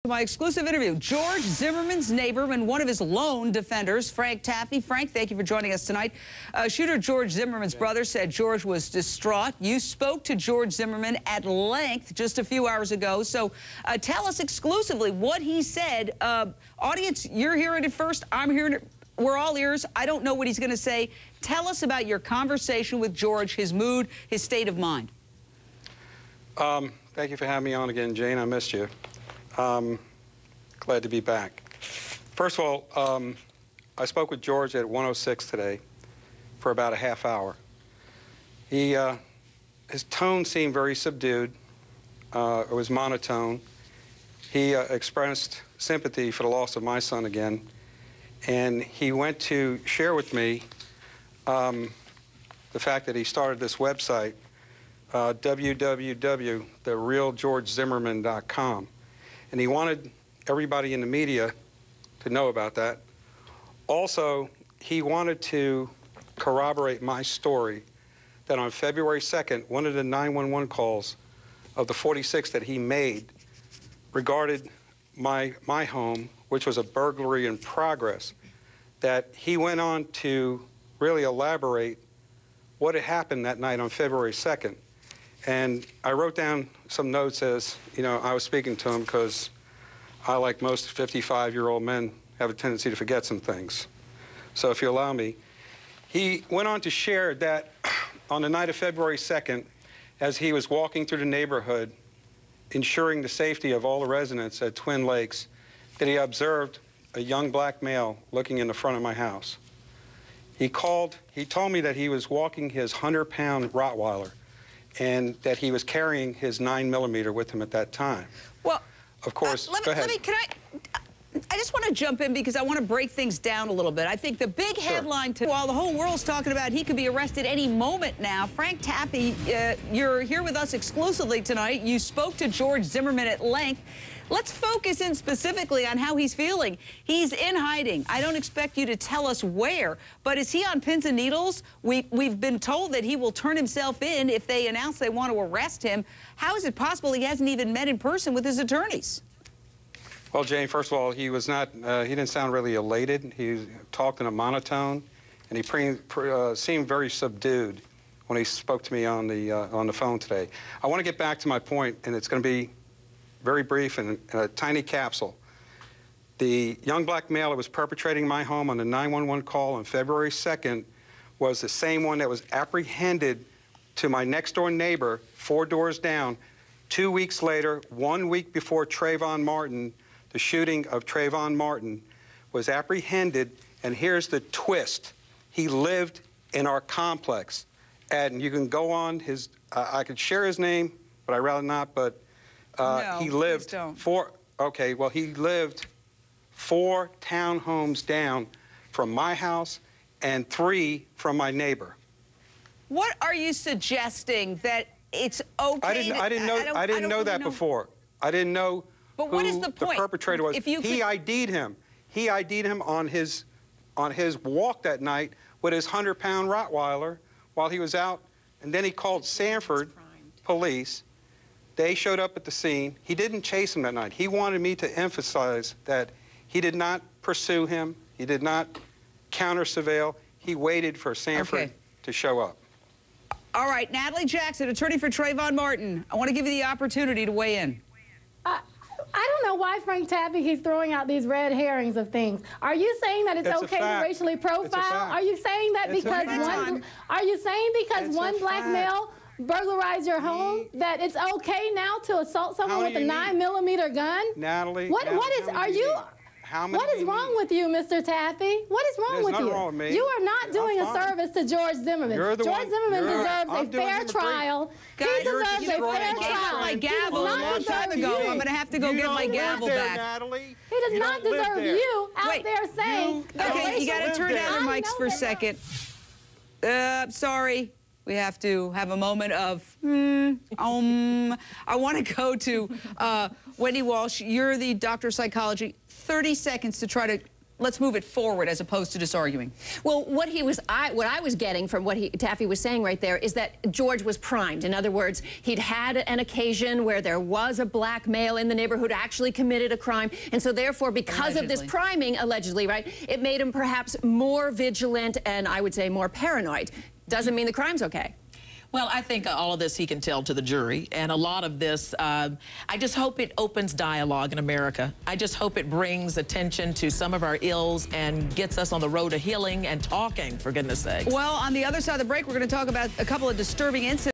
My exclusive interview, George Zimmerman's neighbor and one of his lone defenders, Frank Taaffe. Frank, thank you for joining us tonight. Shooter George Zimmerman's brother said George was distraught. You spoke to George Zimmerman at length just a few hours ago. So tell us exclusively what he said. Audience, you're hearing it first. I'm hearing it. We're all ears. I don't know what he's going to say. Tell us about your conversation with George, his mood, his state of mind. Thank you for having me on again, Jane. I missed you. Glad to be back. First of all, I spoke with George at 1:06 today for about a half hour. His tone seemed very subdued. It was monotone. He expressed sympathy for the loss of my son again, and he went to share with me the fact that he started this website, www.therealgeorgezimmerman.com. And he wanted everybody in the media to know about that. Also, he wanted to corroborate my story that on February 2nd, one of the 911 calls of the 46 that he made regarded my home, which was a burglary in progress, that he went on to really elaborate what had happened that night on February 2nd. And I wrote down some notes as, I was speaking to him because I, like most 55-year-old men, have a tendency to forget some things. So if you allow me, he went on to share that on the night of February 2nd, as he was walking through the neighborhood, ensuring the safety of all the residents at Twin Lakes, that he observed a young black male looking in the front of my house. He told me that he was walking his 100-pound Rottweiler, and that he was carrying his 9mm with him at that time. Well, of course, go ahead. I just want to jump in because I want to break things down a little bit. I think the big headline, while the whole world's talking about he could be arrested any moment now, Frank Taaffe, you're here with us exclusively tonight. You spoke to George Zimmerman at length. Let's focus in specifically on how he's feeling. He's in hiding. I don't expect you to tell us where, but is he on pins and needles? We've been told that he will turn himself in if they announce they want to arrest him. How is it possible he hasn't even met in person with his attorneys? Well, Jane, first of all, he was not, he didn't sound really elated. He talked in a monotone, and he seemed very subdued when he spoke to me on the phone today. I want to get back to my point, and it's going to be very brief and a tiny capsule. The young black male that was perpetrating my home on the 911 call on February 2nd was the same one that was apprehended to my next-door neighbor 4 doors down 2 weeks later, 1 week before Trayvon Martin, the shooting of Trayvon Martin, was apprehended. And here's the twist. He lived in our complex. And you can go on his, I could share his name, but I'd rather not, but no, he lived he lived 4 townhomes down from my house and 3 from my neighbor. What are you suggesting, that it's okay? I didn't know that before. I didn't know but what is the point? The perpetrator was. If you he ID'd him. He ID'd him on his walk that night with his 100-pound Rottweiler while he was out, and then he called Sanford police. They showed up at the scene. He didn't chase him that night. He wanted me to emphasize that he did not pursue him. He did not counter-surveil. He waited for Sanford to show up. All right, Natalie Jackson, attorney for Trayvon Martin. I want to give you the opportunity to weigh in. I don't know why Frank Taaffe keeps throwing out these red herrings of things. Are you saying that it's okay to racially profile? Are you saying that because one black male burglarized your home, that it's okay now to assault someone with a 9mm gun? Natalie, what is wrong with you, Mr. Taaffe? What is wrong with you? Wrong with me. You are not doing a service to George Zimmerman. George Zimmerman deserves a fair trial. Guys, he deserves a fair trial. My gavel a long time ago. I'm going to have to go get my gavel back. Natalie. He does not deserve you out there saying that. Okay, you got to turn down your mics for a second. Sorry. We have to have a moment of, I want to go to Wendy Walsh. You're the doctor of psychology. 30 seconds to try to let's move it forward as opposed to just arguing. Well, what I was getting from what Taaffe was saying right there is that George was primed. In other words, he'd had an occasion where there was a black male in the neighborhood who actually committed a crime, and so therefore, because of this priming, allegedly, right, it made him perhaps more vigilant and I would say more paranoid. Doesn't mean the crime's okay. Well, I think all of this he can tell to the jury, and a lot of this, I just hope it opens dialogue in America. I just hope it brings attention to some of our ills and gets us on the road to healing and talking, for goodness sakes. Well, on the other side of the break, we're going to talk about a couple of disturbing incidents.